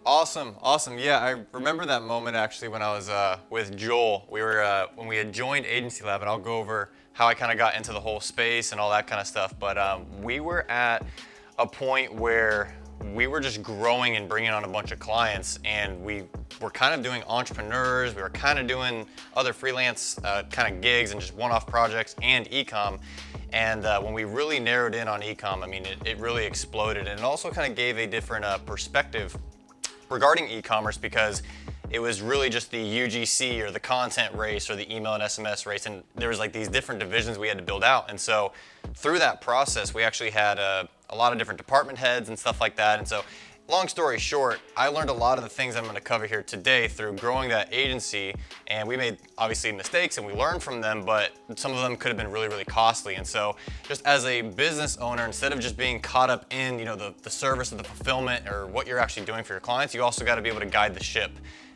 Awesome, awesome. Yeah, I remember that moment actually when I was with Joel. We were when we had joined Agency Lab, and I'll go over how I kind of got into the whole space and all that kind of stuff. But we were at a point where we were just growing and bringing on a bunch of clients, and we were kind of doing entrepreneurs. We were kind of doing other freelance kind of gigs and just one-off projects and e-com. And when we really narrowed in on e-com, I mean, it really exploded, and it also kind of gave a different perspective regarding e-commerce, because it was really just the UGC or the content race or the email and SMS race, and there was like these different divisions we had to build out. And so through that process, we actually had a lot of different department heads and stuff like that. And so long story short, I learned a lot of the things I'm going to cover here today through growing that agency, and we made obviously mistakes and we learned from them, but some of them could have been really, really costly. And so just as a business owner, instead of just being caught up in, you know, the service of the fulfillment or what you're actually doing for your clients, you also got to be able to guide the ship.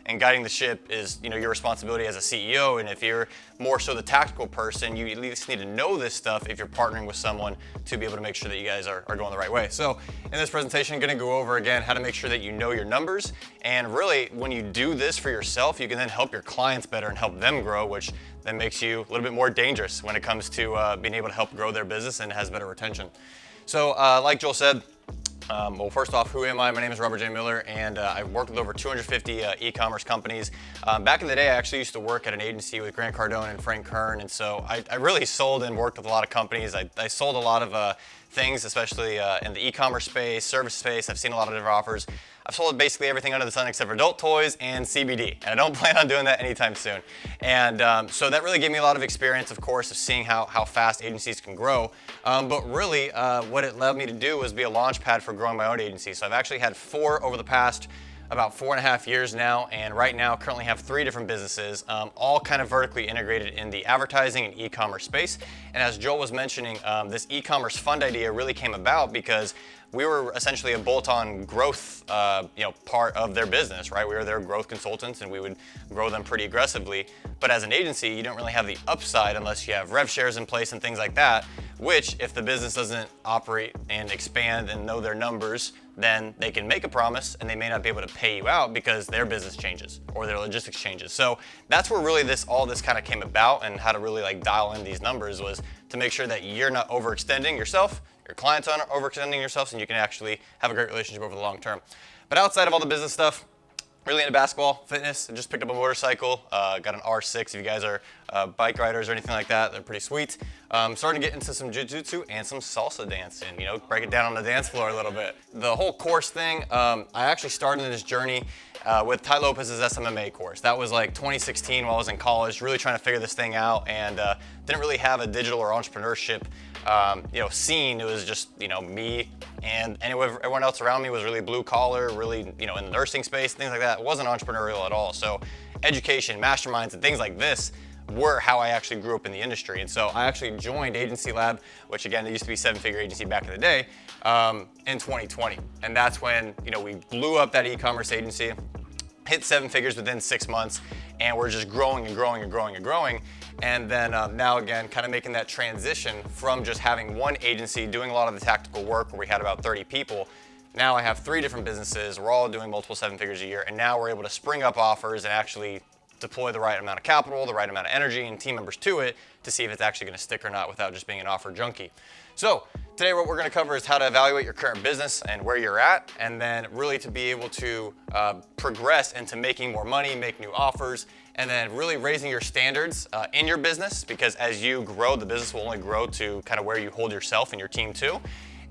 And guiding the ship is, you know, your responsibility as a CEO. And if you're more so the tactical person, you at least need to know this stuff if you're partnering with someone to be able to make sure that you guys are going the right way. So in this presentation, I'm going to go over again how to make sure that you know your numbers. And really, when you do this for yourself, you can then help your clients better and help them grow, which then makes you a little bit more dangerous when it comes to being able to help grow their business and has better retention. So like Joel said, well, first off, who am I? My name is Robert J. Miller, and I've worked with over 250 e-commerce companies. Back in the day, I actually used to work at an agency with Grant Cardone and Frank Kern, and so I really sold and worked with a lot of companies. I sold a lot of things, especially in the e-commerce space, service space. I've seen a lot of different offers. I've sold basically everything under the sun except for adult toys and CBD, and I don't plan on doing that anytime soon. And so that really gave me a lot of experience, of course, of seeing how fast agencies can grow. But really, what it led me to do was be a launch pad for growing my own agency. So I've actually had 4 over the past about 4.5 years now, and right now currently have 3 different businesses, all kind of vertically integrated in the advertising and e-commerce space. And as Joel was mentioning, this e-commerce fund idea really came about because we were essentially a bolt-on growth part of their business, right? We were their growth consultants, and we would grow them pretty aggressively. But as an agency, you don't really have the upside unless you have rev shares in place and things like that, which if the business doesn't operate and expand and know their numbers, then they can make a promise and they may not be able to pay you out because their business changes or their logistics changes. So that's where really all this kind of came about, and how to really like dial in these numbers was to make sure that you're not overextending yourself, your clients aren't overextending yourselves, and you can actually have a great relationship over the long term. But outside of all the business stuff, really into basketball, fitness. I just picked up a motorcycle, got an R6. If you guys are bike riders or anything like that, they're pretty sweet. Starting to get into some jiu-jitsu and some salsa dancing, you know, break it down on the dance floor a little bit. The whole course thing, I actually started this journey with Ty Lopez's SMMA course. That was like 2016 while I was in college, really trying to figure this thing out, and didn't really have a digital or entrepreneurship scene. It was just, me and everyone else around me was really blue collar, really, in the nursing space, things like that. It wasn't entrepreneurial at all. So education, masterminds, and things like this were how I actually grew up in the industry. And so I actually joined Agency Lab, which again, it used to be a 7-figure agency back in the day, in 2020. And that's when, we blew up that e-commerce agency, hit 7 figures within 6 months, and we're just growing and growing and growing and growing. And then now again, kind of making that transition from just having one agency doing a lot of the tactical work where we had about 30 people. Now I have 3 different businesses. We're all doing multiple 7 figures a year. And now we're able to spring up offers and actually deploy the right amount of capital, the right amount of energy and team members to it to see if it's actually going to stick or not without just being an offer junkie. So today what we're going to cover is how to evaluate your current business and where you're at, and then really to be able to progress into making more money, make new offers, and then really raising your standards in your business, because as you grow, the business will only grow to kind of where you hold yourself and your team too.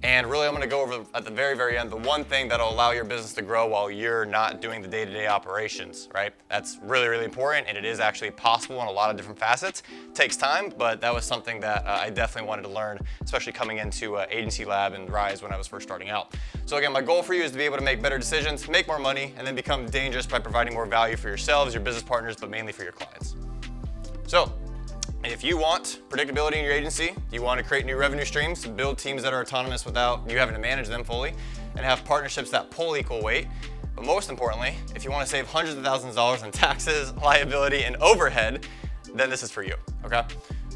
And really, I'm going to go over at the very, very end the one thing that'll allow your business to grow while you're not doing the day-to-day operations, right? That's really, really important, and it is actually possible in a lot of different facets. It takes time, but that was something that I definitely wanted to learn, especially coming into Agency Lab and Rise when I was first starting out. So again, my goal for you is to be able to make better decisions, make more money, and then become dangerous by providing more value for yourselves, your business partners, but mainly for your clients. So, if you want predictability in your agency, you want to create new revenue streams, build teams that are autonomous without you having to manage them fully, and have partnerships that pull equal weight. But most importantly, if you want to save hundreds of thousands of dollars in taxes, liability, and overhead, then this is for you, okay?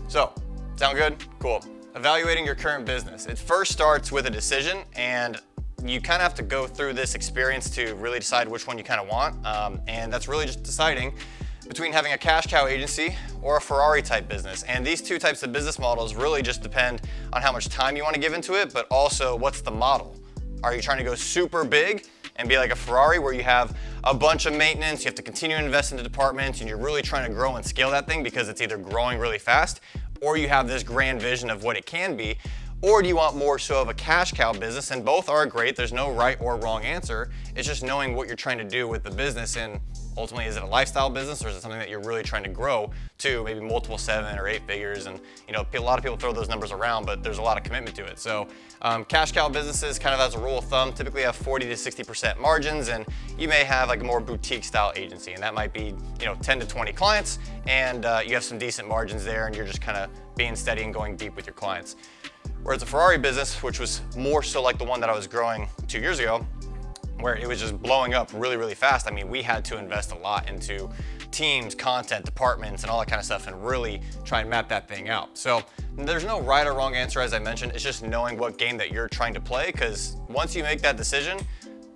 So, sound good? Cool. Evaluating your current business. It first starts with a decision, and you kind of have to go through this experience to really decide which one you kind of want. And that's really just deciding between having a cash cow agency or a Ferrari type business. And these two types of business models really just depend on how much time you want to give into it, but also what's the model. Are you trying to go super big and be like a Ferrari where you have a bunch of maintenance, you have to continue to invest into departments, and you're really trying to grow and scale that thing because it's either growing really fast or you have this grand vision of what it can be? Or do you want more so of a cash cow business? And both are great. There's no right or wrong answer. It's just knowing what you're trying to do with the business, and ultimately, is it a lifestyle business or is it something that you're really trying to grow to maybe multiple 7 or 8 figures? And you know, a lot of people throw those numbers around, but there's a lot of commitment to it. So cash cow businesses, kind of as a rule of thumb, typically have 40 to 60% margins, and you may have like a more boutique style agency, and that might be 10 to 20 clients, and you have some decent margins there, and you're just kind of being steady and going deep with your clients. Whereas a Ferrari business, which was more so like the one that I was growing 2 years ago, where it was just blowing up really, really fast. I mean, we had to invest a lot into teams, content, departments, and all that kind of stuff, and really try and map that thing out. So there's no right or wrong answer, as I mentioned. It's just knowing what game that you're trying to play, because once you make that decision,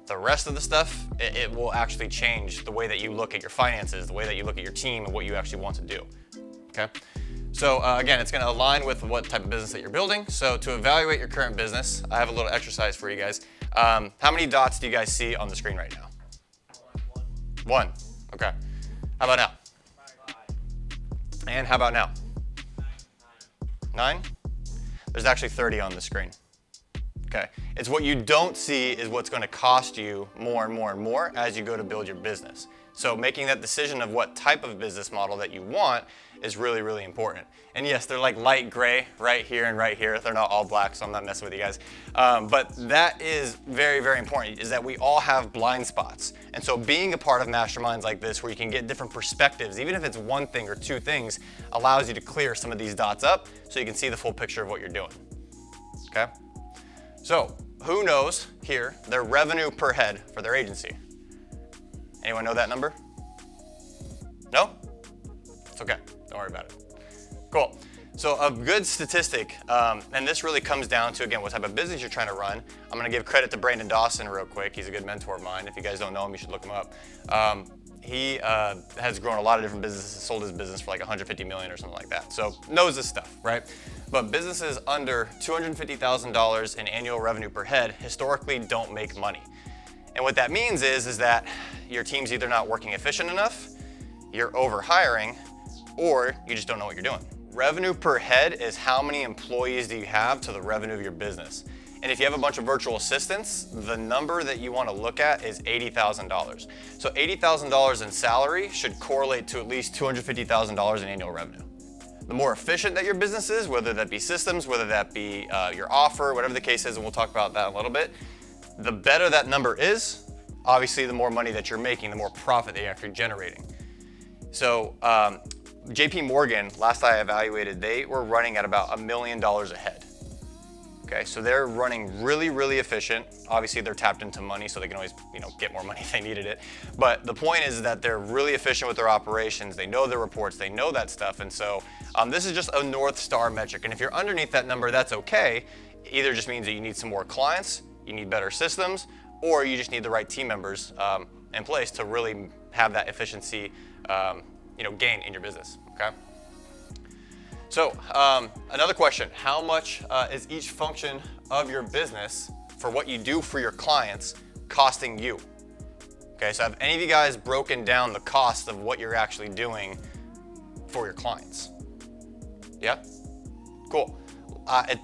the rest of the stuff, it will actually change the way that you look at your finances, the way that you look at your team, and what you actually want to do, okay? So again, it's gonna align with what type of business that you're building. So to evaluate your current business, I have a little exercise for you guys. How many dots do you guys see on the screen right now? One. Okay. How about now? And how about now? 9? There's actually 30 on the screen. Okay. It's what you don't see is what's going to cost you more and more and more as you go to build your business. So making that decision of what type of business model that you want is really, really important. And yes, they're like light gray right here and right here. They're not all black, so I'm not messing with you guys. But that is very, very important, is that we all have blind spots. And so being a part of masterminds like this, where you can get different perspectives, even if it's one thing or two things, allows you to clear some of these dots up so you can see the full picture of what you're doing, okay? So who knows here their revenue per head for their agency? Anyone know that number? No? It's okay, don't worry about it. Cool. So a good statistic, and this really comes down to, again, what type of business you're trying to run. I'm gonna give credit to Brandon Dawson real quick. He's a good mentor of mine. If you guys don't know him, you should look him up. He has grown a lot of different businesses, sold his business for like 150 million or something like that. So knows this stuff, right? But businesses under $250,000 in annual revenue per head historically don't make money. And what that means is that your team's either not working efficient enough, you're over hiring, or you just don't know what you're doing. Revenue per head is how many employees do you have to the revenue of your business. And if you have a bunch of virtual assistants, the number that you want to look at is $80,000. So $80,000 in salary should correlate to at least $250,000 in annual revenue. The more efficient that your business is, whether that be systems, whether that be your offer, whatever the case is, and we'll talk about that in a little bit, the better that number is, obviously the more money that you're making, the more profit that you're actually generating. So JP Morgan, last I evaluated, they were running at about $1 million a head. Okay, so they're running really, really efficient. Obviously they're tapped into money, so they can always, get more money if they needed it. But the point is that they're really efficient with their operations. They know their reports, they know that stuff. And so this is just a North Star metric. And if you're underneath that number, that's okay. Either just means that you need some more clients, you need better systems, or you just need the right team members in place to really have that efficiency gain in your business, okay? So another question, how much is each function of your business for what you do for your clients costing you? Okay, so have any of you guys broken down the cost of what you're actually doing for your clients? Yeah? Cool.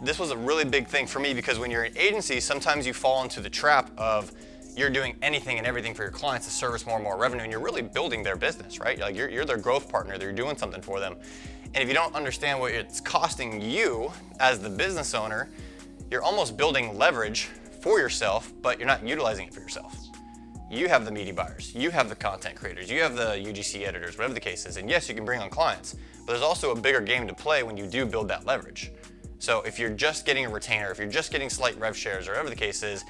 This was a really big thing for me because when you're an agency, sometimes you fall into the trap of you're doing anything and everything for your clients to service more and more revenue, and you're really building their business, right? Like you're their growth partner, you're doing something for them. And if you don't understand what it's costing you as the business owner, you're almost building leverage for yourself, but you're not utilizing it for yourself. You have the media buyers, you have the content creators, you have the UGC editors, whatever the case is. And yes, you can bring on clients, but there's also a bigger game to play when you do build that leverage. So if you're just getting a retainer, if you're just getting slight rev shares, or whatever the case is,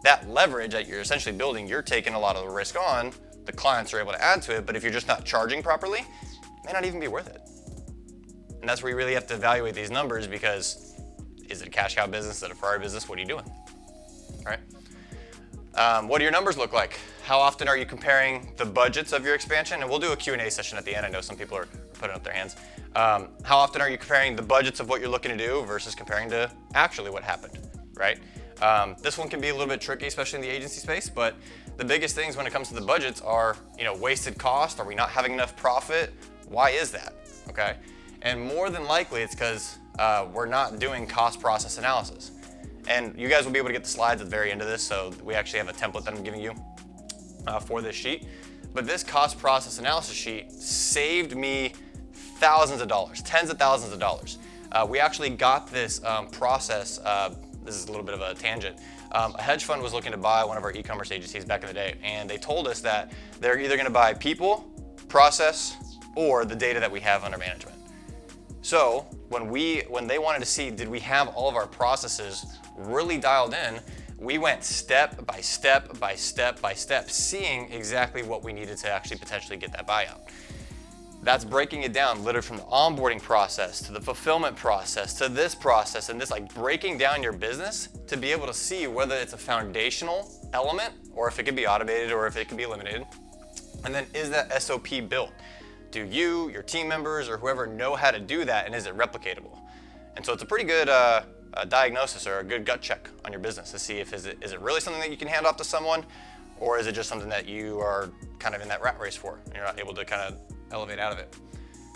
that leverage that you're essentially building, you're taking a lot of the risk on, the clients are able to add to it, but if you're just not charging properly, it may not even be worth it. And that's where you really have to evaluate these numbers, because is it a cash cow business? Is it a Ferrari business? What are you doing? All right? What do your numbers look like? How often are you comparing the budgets of your expansion? And we'll do a Q&A session at the end. I know some people are putting up their hands. How often are you comparing the budgets of what you're looking to do versus comparing to actually what happened, right? This one can be a little bit tricky, especially in the agency space, but the biggest things when it comes to the budgets are, wasted cost. Are we not having enough profit? Why is that, okay? And more than likely, it's because we're not doing cost process analysis. And you guys will be able to get the slides at the very end of this, so we actually have a template that I'm giving you for this sheet. But this cost process analysis sheet saved me thousands of dollars, tens of thousands of dollars. We actually got this process, this is a little bit of a tangent. A hedge fund was looking to buy one of our e-commerce agencies back in the day, and they told us that they're either gonna buy people, process, or the data that we have under management. So when they wanted to see, did we have all of our processes really dialed in, we went step by step by step by step, seeing exactly what we needed to actually potentially get that buyout. That's breaking it down literally from the onboarding process to the fulfillment process to this process, and this, like, breaking down your business to be able to see whether it's a foundational element or if it can be automated or if it can be eliminated. And then, is that SOP built? Do you, your team members, or whoever know how to do that, and is it replicatable? And so it's a pretty good diagnosis or a good gut check on your business to see if is it really something that you can hand off to someone, or is it just something that you are kind of in that rat race for and you're not able to kind of elevate out of it.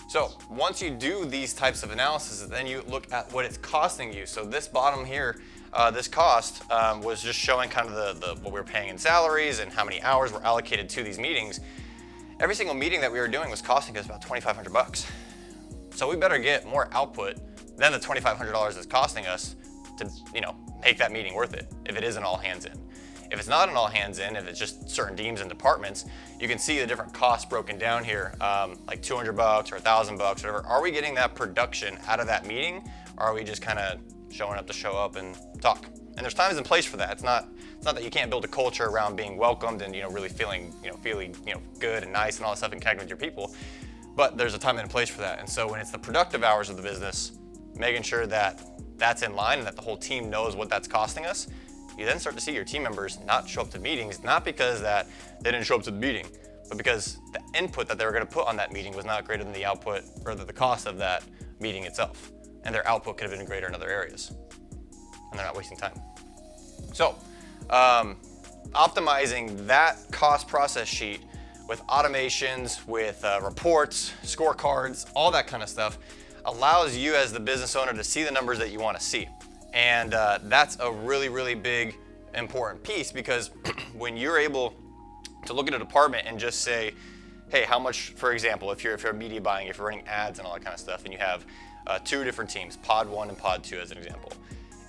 So once you do these types of analysis, then you look at what it's costing you. So this bottom here, this cost was just showing kind of the what we were paying in salaries and how many hours were allocated to these meetings. Every single meeting that we were doing was costing us about $2,500. So we better get more output than the $2,500 it's costing us to, make that meeting worth it, if it is an all hands in. If it's not an all hands in, if it's just certain teams and departments, you can see the different costs broken down here, like $200 or $1,000, whatever. Are we getting that production out of that meeting? Or are we just kind of showing up to show up and talk? And there's times and place for that. It's not that you can't build a culture around being welcomed and really feeling good and nice and all that stuff and connecting with your people. But there's a time and a place for that. And so when it's the productive hours of the business, making sure that that's in line and that the whole team knows what that's costing us, you then start to see your team members not show up to meetings, not because that they didn't show up to the meeting, but because the input that they were going to put on that meeting was not greater than the output or the cost of that meeting itself. And their output could have been greater in other areas. And they're not wasting time. So, optimizing that cost process sheet with automations, with reports, scorecards, all that kind of stuff allows you as the business owner to see the numbers that you want to see. And that's a really, really big, important piece, because when you're able to look at a department and just say, hey, how much, for example, if you're media buying, if you're running ads and all that kind of stuff, and you have two different teams, pod 1 and pod 2 as an example.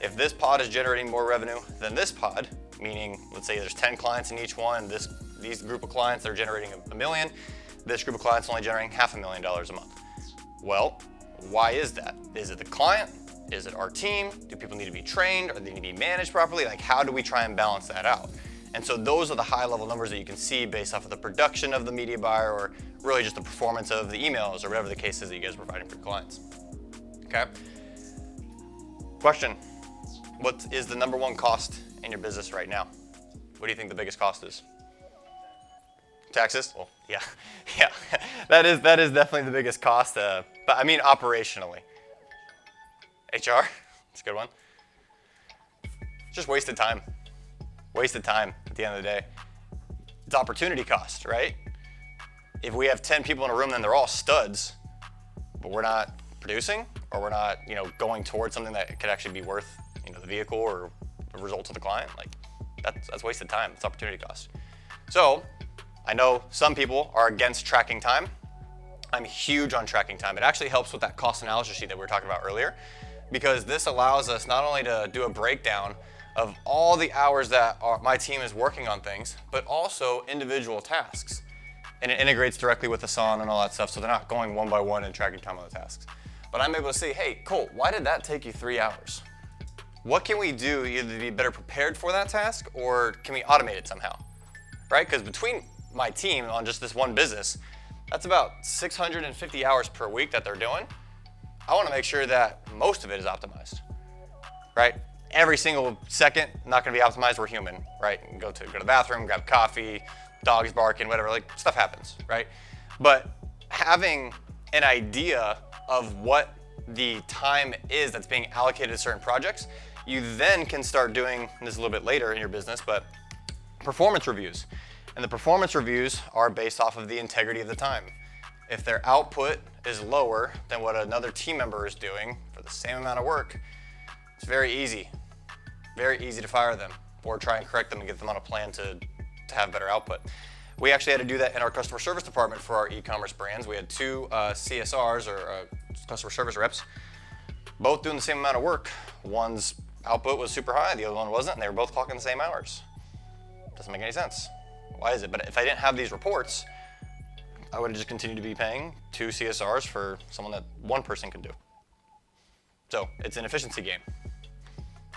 If this pod is generating more revenue than this pod, meaning let's say there's 10 clients in each one, these group of clients are generating $1 million, this group of clients only generating $500,000 a month. Well, why is that? Is it the client? Is it our team? Do people need to be trained? Or do they need to be managed properly? Like, how do we try and balance that out? And so those are the high level numbers that you can see based off of the production of the media buyer, or really just the performance of the emails, or whatever the case is that you guys are providing for your clients. Okay? Question: what is the number one cost in your business right now? What do you think the biggest cost is? Taxes? Well, yeah, yeah. That is definitely the biggest cost, but I mean operationally. HR, that's a good one. Just wasted time. Wasted time at the end of the day. It's opportunity cost, right? If we have 10 people in a room, then they're all studs, but we're not producing, or we're not, going towards something that could actually be worth, the vehicle or the result to the client. Like, that's wasted time. It's opportunity cost. So, I know some people are against tracking time. I'm huge on tracking time. It actually helps with that cost analysis sheet that we were talking about earlier, because this allows us not only to do a breakdown of all the hours that my team is working on things, but also individual tasks. And it integrates directly with Asana and all that stuff, so they're not going one by one and tracking time on the tasks. But I'm able to say, hey, Colt, why did that take you 3 hours? What can we do either to be better prepared for that task, or can we automate it somehow? Right? Because between my team on just this one business, that's about 650 hours per week that they're doing. I want to make sure that most of it is optimized, right? every single second, not gonna be optimized, we're human, right? Go to the bathroom, grab coffee, dogs barking, whatever, like stuff happens, right? But having an idea of what the time is that's being allocated to certain projects, you then can start doing, and this is a little bit later in your business, but performance reviews. And the performance reviews are based off of the integrity of the time. If their output is lower than what another team member is doing for the same amount of work, it's very easy to fire them or try and correct them and get them on a plan to have better output. We actually had to do that in our customer service department for our e-commerce brands. We had two CSRs, or customer service reps, both doing the same amount of work. One's output was super high, the other one wasn't, and they were both clocking the same hours. Doesn't make any sense. Why is it? But if I didn't have these reports, I would have just continued to be paying two CSRs for someone that one person could do. So it's an efficiency game.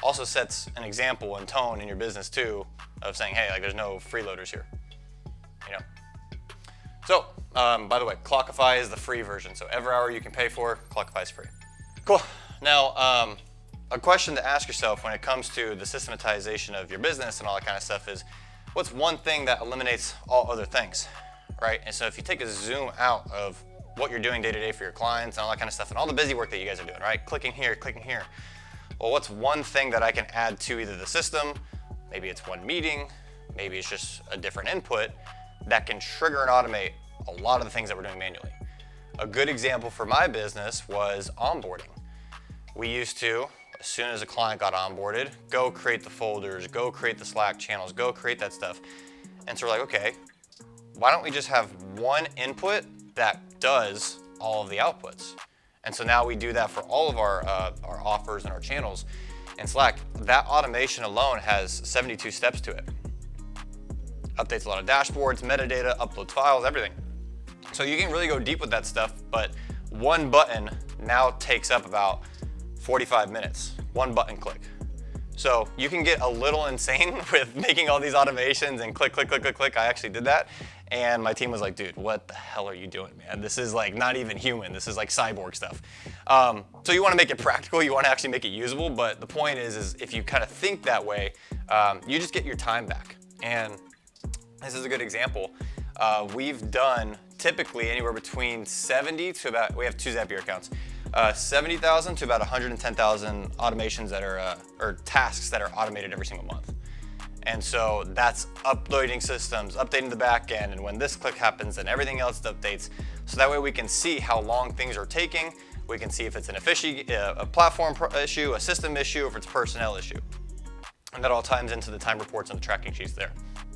Also sets an example and tone in your business too of saying, hey, like there's no freeloaders here, you know? So, by the way, Clockify is the free version. So every hour you can pay for, Clockify is free. Cool. Now, a question to ask yourself when it comes to the systematization of your business and all that kind of stuff is, what's one thing that eliminates all other things, right? And so if you take a zoom out of what you're doing day to day for your clients and all that kind of stuff and all the busy work that you guys are doing, right? Clicking here, well, what's one thing that I can add to either the system, maybe it's one meeting, maybe it's just a different input that can trigger and automate a lot of the things that we're doing manually. A good example for my business was onboarding. We used to, as soon as a client got onboarded, go create the folders, go create the Slack channels, go create that stuff. And so we're like, okay, why don't we just have one input that does all of the outputs? And so now we do that for all of our offers and our channels in Slack. That automation alone has 72 steps to it. Updates a lot of dashboards, metadata, uploads files, everything. So you can really go deep with that stuff, but one button now takes up about 45 minutes, one button click. So you can get a little insane with making all these automations and click. I actually did that. And my team was like, dude, what the hell are you doing, man? This is like not even human. This is like cyborg stuff. So you want to make it practical. You want to actually make it usable. But the point is if you kind of think that way, you just get your time back. And this is a good example. We've done typically anywhere between 70 to about, we have two Zapier accounts, 70,000 to about 110,000 automations that are, or tasks that are automated every single month. And so that's uploading systems, updating the back end, and when this click happens, then everything else updates. So that way we can see how long things are taking. We can see if it's an a platform issue, a system issue, or if it's a personnel issue. And that all ties into the time reports and the tracking sheets there.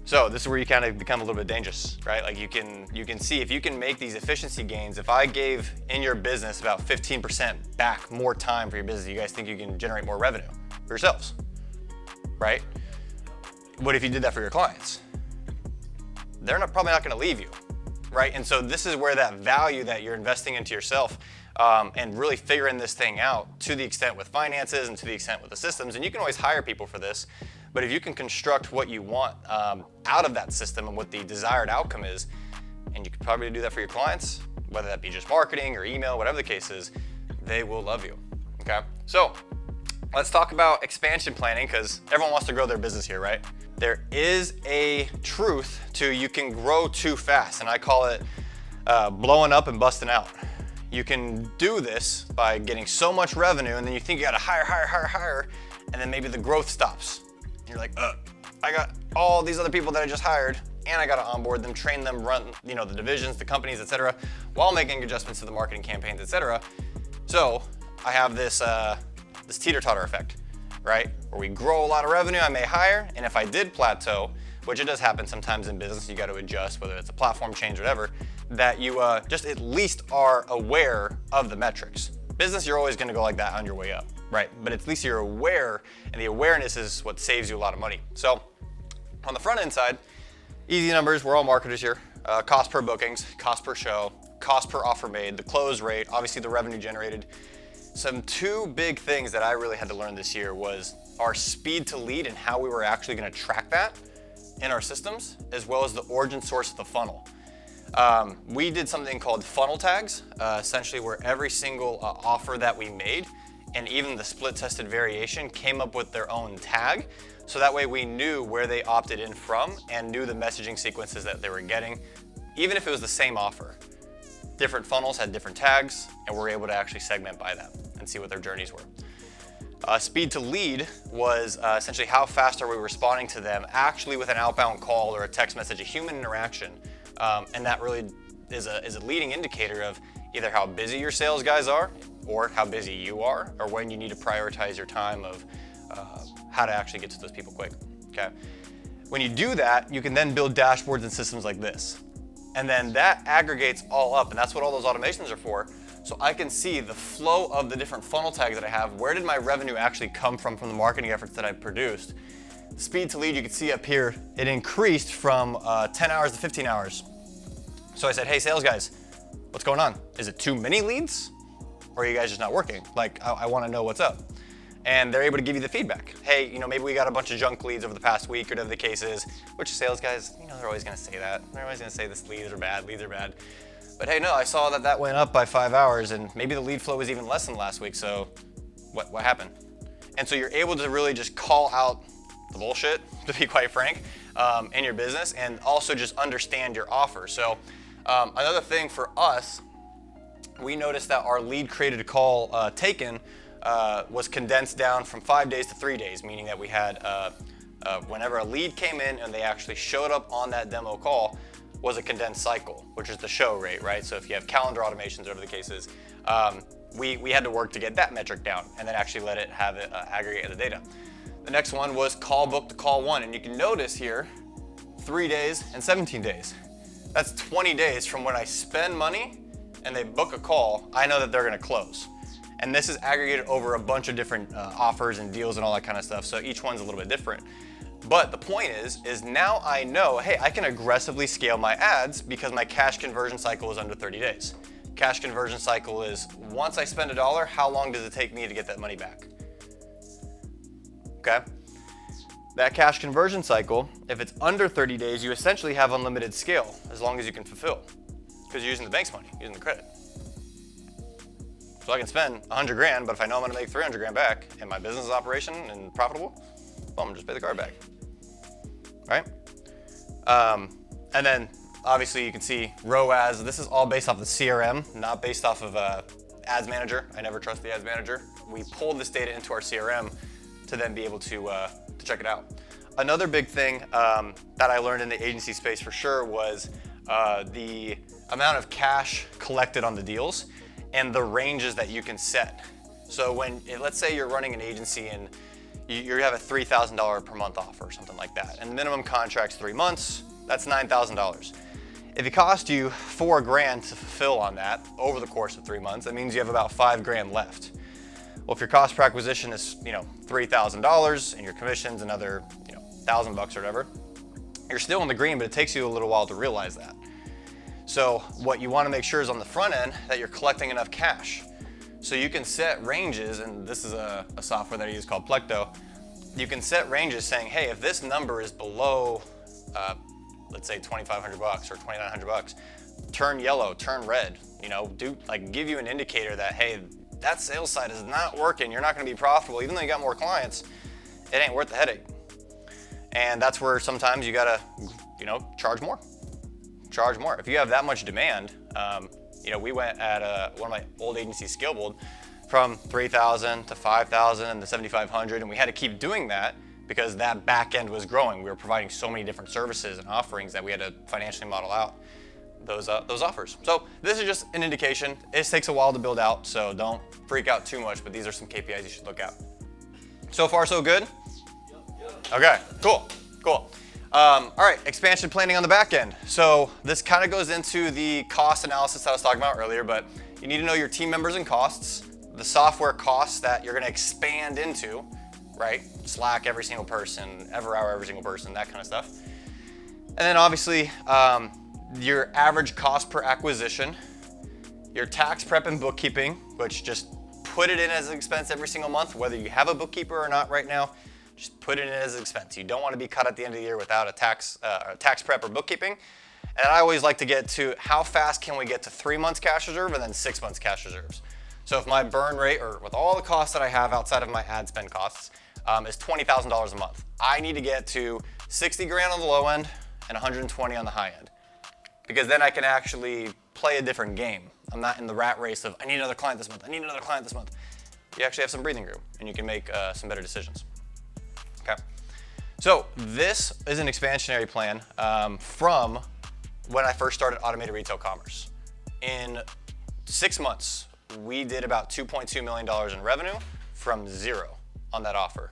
So this is where you kind of become a little bit dangerous, right? Like you can see if you can make these efficiency gains. If I gave in your business about 15% back more time for your business, you guys think you can generate more revenue for yourselves, right? What if you did that for your clients? They're probably not gonna leave you, right? And so this is where that value that you're investing into yourself and really figuring this thing out to the extent with finances and to the extent with the systems, and you can always hire people for this, but if you can construct what you want out of that system and what the desired outcome is, and you could probably do that for your clients, whether that be just marketing or email, whatever the case is, they will love you, okay? So let's talk about expansion planning because everyone wants to grow their business here, right? There is a truth to you can grow too fast, and I call it blowing up and busting out. You can do this by getting so much revenue, and then you think you gotta hire, and then maybe the growth stops. And you're like, I got all these other people that I just hired, and I gotta onboard them, train them, run the divisions, the companies, etc., while making adjustments to the marketing campaigns, etc. So I have this this teeter-totter effect, right? Where we grow a lot of revenue, I may hire, and if I did plateau, which it does happen sometimes in business, you got to adjust, whether it's a platform change or whatever, that you just at least are aware of the metrics. Business, you're always going to go like that on your way up, right? But at least you're aware, and the awareness is what saves you a lot of money. So on the front end side, easy numbers, we're all marketers here. Cost per bookings, cost per show, cost per offer made, the close rate, obviously the revenue generated. Some two big things that I really had to learn this year was our speed to lead and how we were actually going to track that in our systems, as well as the origin source of the funnel. We did something called funnel tags, essentially where every single offer that we made and even the split tested variation came up with their own tag. So that way we knew where they opted in from and knew the messaging sequences that they were getting, even if it was the same offer. Different funnels had different tags, and we're able to actually segment by them and see what their journeys were. Speed to lead was essentially how fast are we responding to them actually with an outbound call or a text message, a human interaction. And that really is a leading indicator of either how busy your sales guys are or how busy you are, or when you need to prioritize your time of how to actually get to those people quick, okay? When you do that, you can then build dashboards and systems like this. And then that aggregates all up, and that's what all those automations are for. So I can see the flow of the different funnel tags that I have. Where did my revenue actually come from the marketing efforts that I produced? Speed to lead, you can see up here, it increased from 10 hours to 15 hours. So I said, hey, sales guys, what's going on? Is it too many leads? Or are you guys just not working? Like, I wanna know what's up. And they're able to give you the feedback. Hey, maybe we got a bunch of junk leads over the past week, or whatever the case is, which sales guys, they're always gonna say that. They're always gonna say this leads are bad. But hey, no, I saw that went up by 5 hours, and maybe the lead flow was even less than last week, so what happened? And so you're able to really just call out the bullshit, to be quite frank, in your business, and also just understand your offer. So another thing for us, we noticed that our lead created call taken was condensed down from 5 days to 3 days, meaning that we had, whenever a lead came in and they actually showed up on that demo call, was a condensed cycle, which is the show rate, right? So if you have calendar automations, whatever the case is, we had to work to get that metric down and then actually let it have it aggregate the data. The next one was call book to call one, and you can notice here, 3 days and 17 days. That's 20 days from when I spend money and they book a call, I know that they're gonna close. And this is aggregated over a bunch of different offers and deals and all that kind of stuff, so each one's a little bit different. But the point is now I know, hey, I can aggressively scale my ads because my cash conversion cycle is under 30 days. Cash conversion cycle is once I spend $1, how long does it take me to get that money back? Okay? That cash conversion cycle, if it's under 30 days, you essentially have unlimited scale as long as you can fulfill, because you're using the bank's money, using the credit. So I can spend 100 grand, but if I know I'm gonna make 300 grand back and my business is operation and profitable, well, I'm gonna just pay the card back, right? And then obviously you can see ROAS. This is all based off the CRM, not based off of Ads Manager. I never trust the Ads Manager. We pulled this data into our CRM to then be able to check it out. Another big thing that I learned in the agency space for sure was the amount of cash collected on the deals and the ranges that you can set. So when, let's say you're running an agency and you have a $3,000 per month offer or something like that, and the minimum contract's 3 months, that's $9,000. If it cost you $4 grand to fulfill on that over the course of 3 months, that means you have about $5 grand left. Well, if your cost per acquisition is $3,000 and your commission's another $1,000 or whatever, you're still in the green, but it takes you a little while to realize that. So what you want to make sure is on the front end that you're collecting enough cash. So you can set ranges, and this is a software that I use called Plecto. You can set ranges saying, hey, if this number is below, let's say $2,500 or $2,900, turn yellow, turn red. Give you an indicator that, hey, that sales side is not working. You're not going to be profitable, even though you got more clients. It ain't worth the headache. And that's where sometimes you gotta, charge more. Charge more. If you have that much demand, we went at one of my old agencies, Skillbold, from 3,000 to 5,000 and to 7,500, and we had to keep doing that because that back end was growing. We were providing so many different services and offerings that we had to financially model out those offers. So this is just an indication. It takes a while to build out, so don't freak out too much, but these are some KPIs you should look at. So far, so good? Okay, cool. All right, expansion planning on the back end. So this kind of goes into the cost analysis I was talking about earlier, but you need to know your team members and costs, the software costs that you're gonna expand into, right? Slack every single person, EverHour every single person, that kind of stuff. And then obviously, your average cost per acquisition, your tax prep and bookkeeping, which just put it in as an expense every single month, whether you have a bookkeeper or not right now. Just put it in as an expense. You don't want to be cut at the end of the year without a tax prep or bookkeeping. And I always like to get to how fast can we get to 3 months cash reserve and then 6 months cash reserves. So if my burn rate, or with all the costs that I have outside of my ad spend costs, is $20,000 a month, I need to get to 60 grand on the low end and 120 on the high end. Because then I can actually play a different game. I'm not in the rat race of, I need another client this month, I need another client this month. You actually have some breathing room and you can make some better decisions. Okay. So this is an expansionary plan from when I first started automated retail commerce. In 6 months, we did about $2.2 million in revenue from zero on that offer.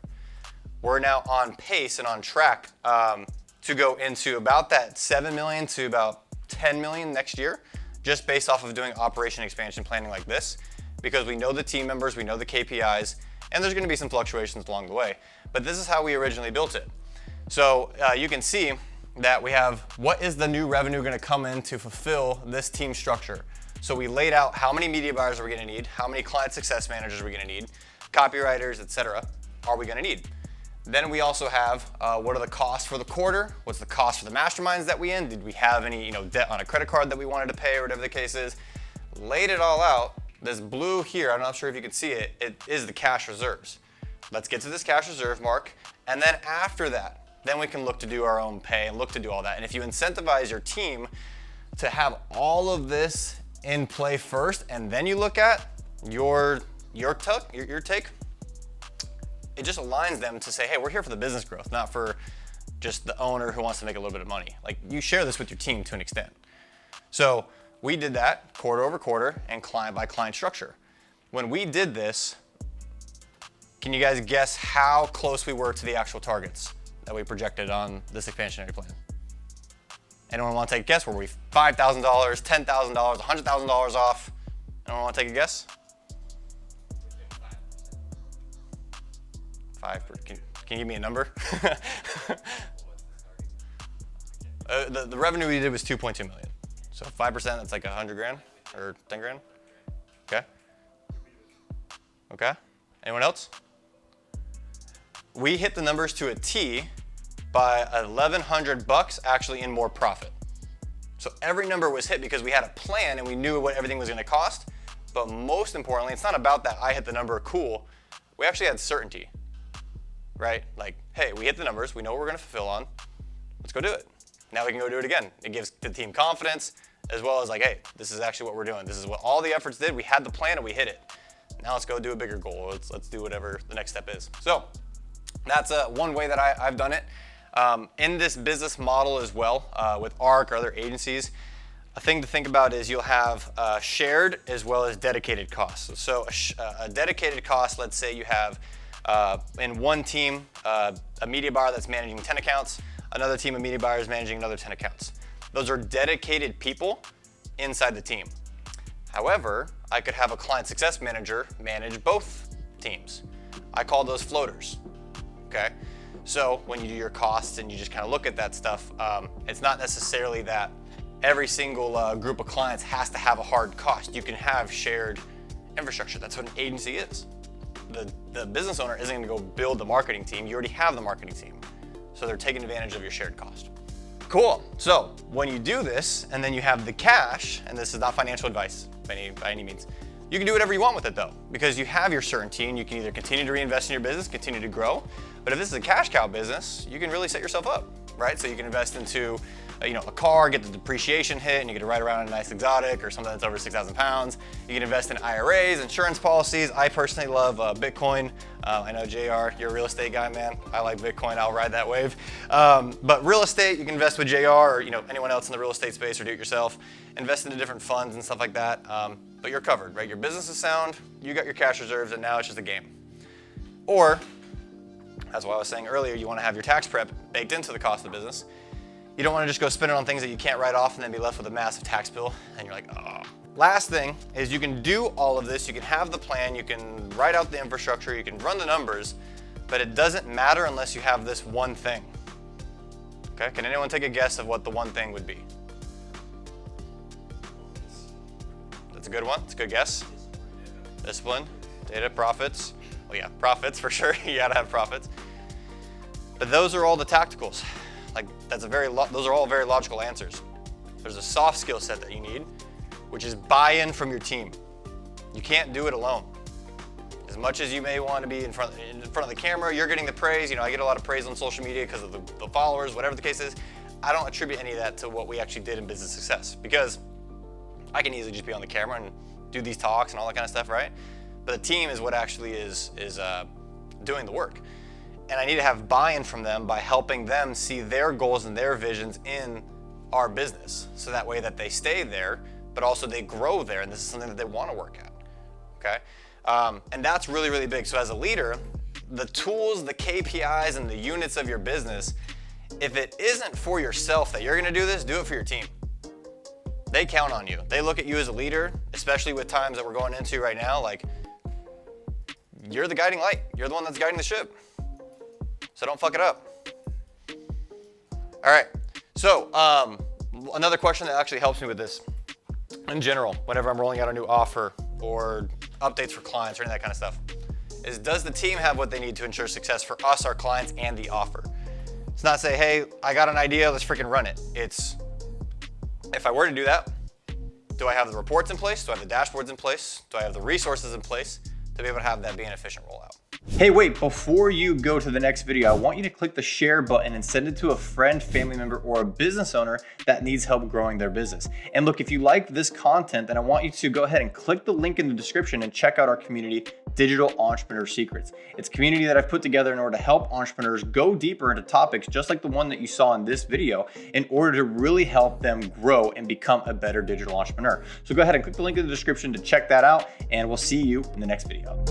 We're now on pace and on track to go into about that 7 million to about 10 million next year, just based off of doing operation expansion planning like this, because we know the team members, we know the KPIs, and there's gonna be some fluctuations along the way. But this is how we originally built it. So you can see that we have what is the new revenue gonna come in to fulfill this team structure. So we laid out how many media buyers are we gonna need, how many client success managers are we gonna need, copywriters, etc. are we gonna need. Then we also have what are the costs for the quarter, what's the cost for the masterminds that we in, did we have any debt on a credit card that we wanted to pay or whatever the case is. Laid it all out. This blue here, I'm not sure if you can see it, it is the cash reserves. Let's get to this cash reserve mark, and then after that, then we can look to do our own pay and look to do all that. And if you incentivize your team to have all of this in play first, and then you look at your take, it just aligns them to say, hey, we're here for the business growth, not for just the owner who wants to make a little bit of money. Like, you share this with your team to an extent. So we did that quarter over quarter and client by client structure. When we did this, can you guys guess how close we were to the actual targets that we projected on this expansionary plan? Anyone want to take a guess? Were we $5,000, $10,000, $100,000 off? Anyone want to take a guess? 5. Can you give me a number? The revenue we did was 2.2 million. So 5%, that's like 100 grand or 10 grand. Okay. Okay. Anyone else? We hit the numbers to a T by $1,100 actually in more profit. So every number was hit because we had a plan and we knew what everything was going to cost. But most importantly, it's not about that I hit the number, cool. We actually had certainty. Right? Like, hey, we hit the numbers, we know what we're gonna fulfill on, let's go do it. Now we can go do it again. It gives the team confidence, as well as like, hey, this is actually what we're doing. This is what all the efforts did. We had the plan and we hit it. Now let's go do a bigger goal. Let's do whatever the next step is. So that's one way that I've done it. In this business model as well, with ARC or other agencies, a thing to think about is you'll have shared as well as dedicated costs. So a dedicated cost, let's say you have in one team, a media buyer that's managing 10 accounts, another team of media buyers managing another 10 accounts. Those are dedicated people inside the team. However, I could have a client success manager manage both teams. I call those floaters, okay? So when you do your costs and you just kind of look at that stuff, it's not necessarily that every single group of clients has to have a hard cost. You can have shared infrastructure. That's what an agency is. The business owner isn't gonna go build the marketing team. You already have the marketing team. So they're taking advantage of your shared cost. Cool, so when you do this and then you have the cash, and this is not financial advice by any means, you can do whatever you want with it though, because you have your certainty and you can either continue to reinvest in your business, continue to grow, but if this is a cash cow business, you can really set yourself up, right? So you can invest into a car, get the depreciation hit, and you get to ride around in a nice exotic or something that's over 6,000 pouns. You can invest in IRAs, insurance policies. I personally love Bitcoin. I know JR, you're a real estate guy, man. I like Bitcoin, I'll ride that wave. But real estate, you can invest with JR or anyone else in the real estate space or do it yourself. Invest into different funds and stuff like that. But you're covered, right? Your business is sound, you got your cash reserves, and now it's just a game. Or, that's what I was saying earlier, you want to have your tax prep baked into the cost of the business. You don't want to just go spend it on things that you can't write off and then be left with a massive tax bill and you're like, oh. Last thing is you can do all of this, you can have the plan, you can write out the infrastructure, you can run the numbers, but it doesn't matter unless you have this one thing. Okay, can anyone take a guess of what the one thing would be? That's a good one, it's a good guess. Discipline, data, profits. Well yeah, profits for sure, you gotta have profits. But those are all the tacticals. Like those are all very logical answers. There's a soft skill set that you need, which is buy-in from your team. You can't do it alone. As much as you may want to be in front of the camera, you're getting the praise. You know, I get a lot of praise on social media because of the followers, whatever the case is. I don't attribute any of that to what we actually did in business success, because I can easily just be on the camera and do these talks and all that kind of stuff, right? But the team is what actually is doing the work. And I need to have buy-in from them by helping them see their goals and their visions in our business. So that way that they stay there, but also they grow there, and this is something that they want to work at, okay? And that's really, really big. So as a leader, the tools, the KPIs, and the units of your business, if it isn't for yourself that you're gonna do this, do it for your team. They count on you. They look at you as a leader, especially with times that we're going into right now, like, you're the guiding light. You're the one that's guiding the ship. So don't fuck it up. All right, so another question that actually helps me with this in general, whenever I'm rolling out a new offer or updates for clients or any of that kind of stuff, is does the team have what they need to ensure success for us, our clients, and the offer? It's not say, hey, I got an idea, let's freaking run it. It's, if I were to do that, do I have the reports in place? Do I have the dashboards in place? Do I have the resources in place to be able to have that be an efficient rollout? Hey, wait, before you go to the next video, I want you to click the share button and send it to a friend, family member, or a business owner that needs help growing their business. And look, if you like this content, then I want you to go ahead and click the link in the description and check out our community, Digital Entrepreneur Secrets. It's a community that I've put together in order to help entrepreneurs go deeper into topics just like the one that you saw in this video in order to really help them grow and become a better digital entrepreneur. So go ahead and click the link in the description to check that out, and we'll see you in the next video.